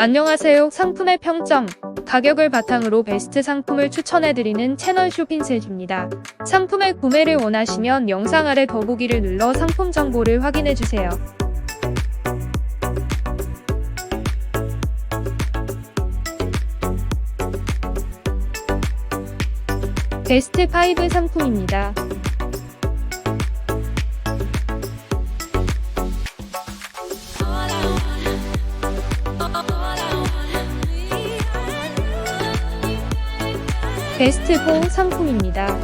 안녕하세요. 상품의 평점, 가격을 바탕으로 베스트 상품을 추천해드리는 채널 쇼핑셋입니다. 상품의 구매를 원하시면 영상 아래 더보기를 눌러 상품 정보를 확인해주세요. 베스트 5 상품입니다. 베스트 4 상품입니다.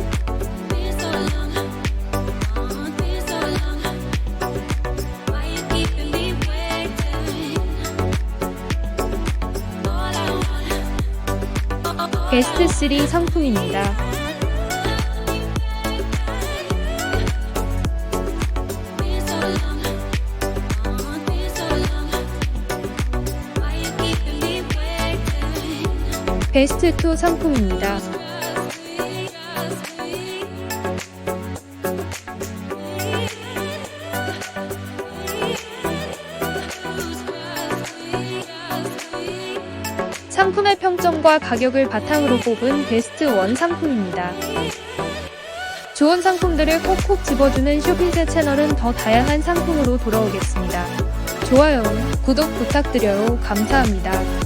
베스트 3 상품입니다. 베스트 2 상품입니다. 상품의 평점과 가격을 바탕으로 뽑은 베스트 1 상품입니다. 좋은 상품들을 콕콕 집어주는 쇼핑셋 채널은 더 다양한 상품으로 돌아오겠습니다. 좋아요, 구독 부탁드려요. 감사합니다.